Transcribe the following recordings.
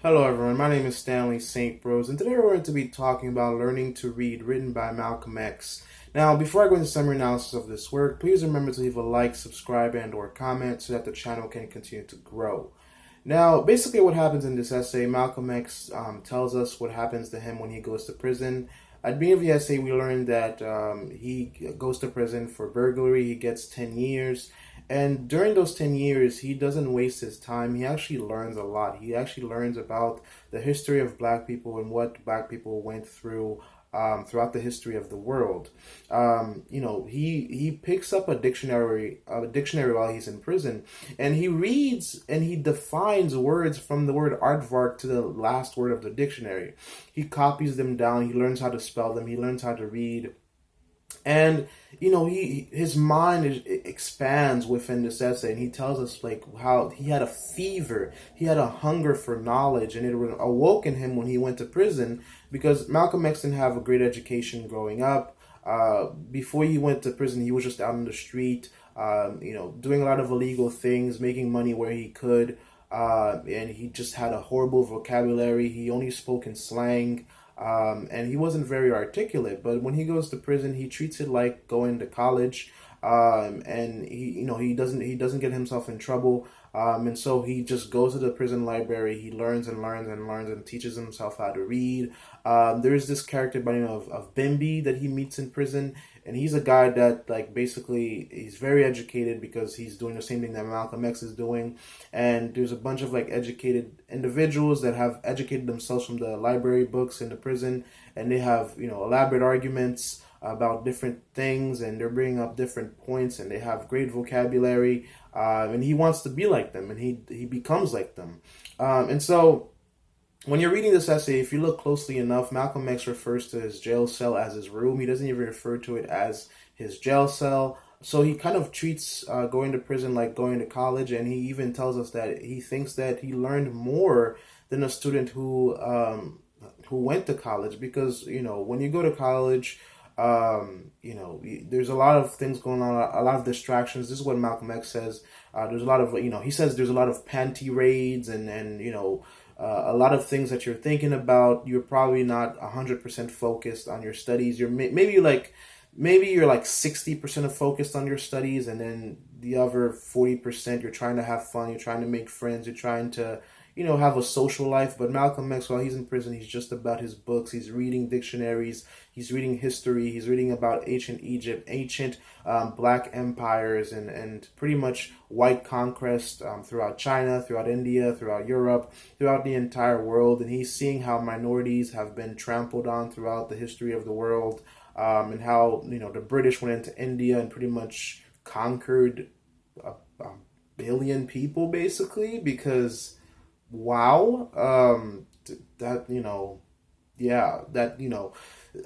Hello everyone, my name is Stanley St. Bros, and today we're going to be talking about Learning to Read, written by Malcolm X. Now, before I go into summary analysis of this work, please remember to leave a like, subscribe, and or comment so that the channel can continue to grow. Now, basically what happens in this essay, Malcolm X tells us what happens to him when he goes to prison. At the beginning of the essay, we learned that he goes to prison for burglary. He gets 10 years. And during those 10 years, he doesn't waste his time. He actually learns a lot. He actually learns about the history of black people and what black people went through throughout the history of the world. He picks up a dictionary while he's in prison, and he reads and he defines words from the word aardvark to the last word of the dictionary. He copies them down. He learns how to spell them. He learns how to read. And his mind expands within this essay, and he tells us like how he had a fever, he had a hunger for knowledge, and it awoke in him when he went to prison, because Malcolm X didn't have a great education growing up. Before he went to prison, he was just out on the street, doing a lot of illegal things, making money where he could, and he just had a horrible vocabulary. He only spoke in slang. And he wasn't very articulate, but when he goes to prison, he treats it like going to college, and he doesn't get himself in trouble, and so he just goes to the prison library. He learns and learns and learns and teaches himself how to read. There's this character by the name of Bimby that he meets in prison, and he's a guy that basically he's very educated because he's doing the same thing that Malcolm X is doing, and there's a bunch of educated individuals that have educated themselves from the library books in the prison, and they have elaborate arguments about different things, and they're bringing up different points, and they have great vocabulary, and he wants to be like them, and he becomes like them, and so when you're reading this essay, if you look closely enough, Malcolm X refers to his jail cell as his room. He doesn't even refer to it as his jail cell. So he kind of treats going to prison like going to college, and he even tells us that he thinks that he learned more than a student who went to college, because when you go to college, there's a lot of things going on, a lot of distractions. This is what Malcolm X says. There's a lot of he says there's a lot of panty raids and a lot of things that you're thinking about. You're probably not 100% focused on your studies. Maybe you're like 60% of focused on your studies, and then the other 40% you're trying to have fun, you're trying to make friends, you're trying to have a social life. But Malcolm X, while he's in prison, he's just about his books. He's reading dictionaries, he's reading history, he's reading about ancient Egypt, ancient black empires, and pretty much white conquest throughout China, throughout India, throughout Europe, throughout the entire world. And he's seeing how minorities have been trampled on throughout the history of the world, and how the British went into India and pretty much conquered a billion people, basically, because wow, that yeah, that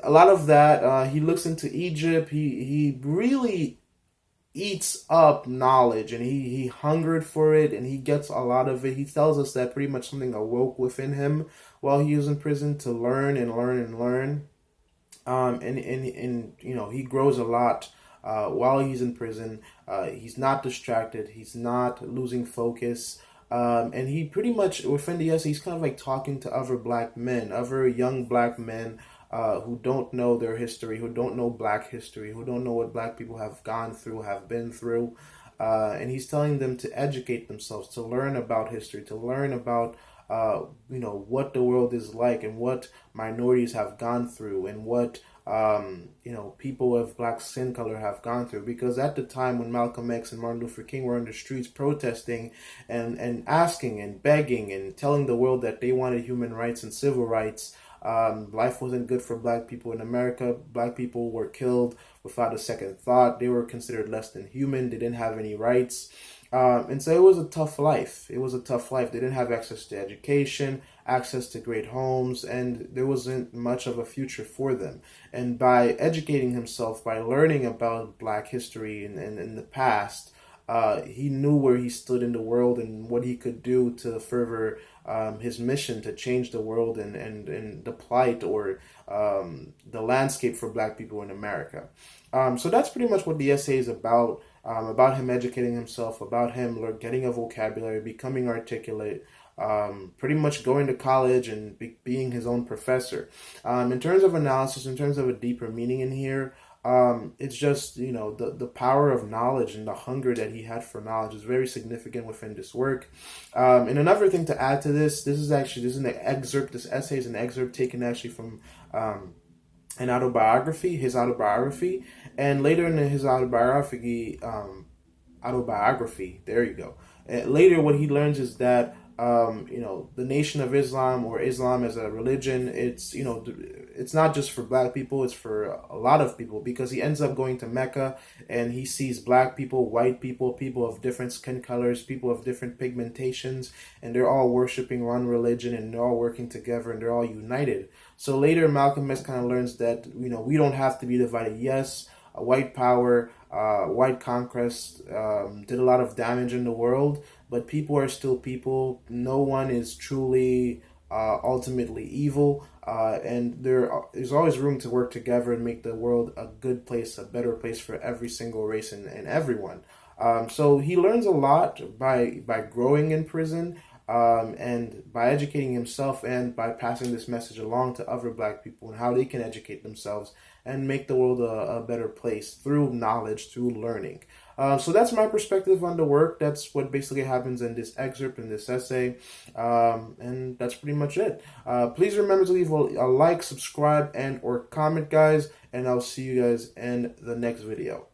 a lot of that. He looks into Egypt. He really eats up knowledge, and he hungered for it, and he gets a lot of it. He tells us that pretty much something awoke within him while he was in prison to learn and learn and learn. And he grows a lot while he's in prison. He's not distracted. He's not losing focus. And he pretty much, within the essay, he's kind of like talking to other black men, other young black men who don't know their history, who don't know black history, who don't know what black people have gone through, have been through. And he's telling them to educate themselves, to learn about history, to learn about what the world is like, and what minorities have gone through, and what people of black skin color have gone through. Because at the time when Malcolm X and Martin Luther King were on the streets protesting and asking and begging and telling the world that they wanted human rights and civil rights, life wasn't good for black people in America. Black people were killed without a second thought. They were considered less than human. They didn't have any rights. And so it was a tough life. It was a tough life. They didn't have access to education, access to great homes, and there wasn't much of a future for them. And by educating himself, by learning about black history in the past, he knew where he stood in the world and what he could do to further his mission to change the world and the plight, or the landscape for black people in America. So that's pretty much what the essay is about him educating himself, about him getting a vocabulary, becoming articulate, pretty much going to college and being his own professor. In terms of analysis, in terms of a deeper meaning in here, it's just, the power of knowledge and the hunger that he had for knowledge is very significant within this work. And another thing to add to this is an excerpt. This essay is an excerpt taken actually from an autobiography, his autobiography, and later in his autobiography, there you go. Later, what he learns is that the Nation of Islam, or Islam as a religion, it's not just for black people, it's for a lot of people, because he ends up going to Mecca and he sees black people, white people, people of different skin colors, people of different pigmentations, and they're all worshiping one religion and they're all working together and they're all united. So later, Malcolm X kind of learns that, we don't have to be divided. Yes, white power, white conquest did a lot of damage in the world, but people are still people. No one is truly ultimately evil, and there's always room to work together and make the world a good place, a better place for every single race and everyone. So he learns a lot by growing in prison, and by educating himself and by passing this message along to other black people and how they can educate themselves and make the world a better place through knowledge, through learning. So that's my perspective on the work. That's what basically happens in this excerpt, in this essay. And that's pretty much it. Please remember to leave a like, subscribe, and or comment, guys. And I'll see you guys in the next video.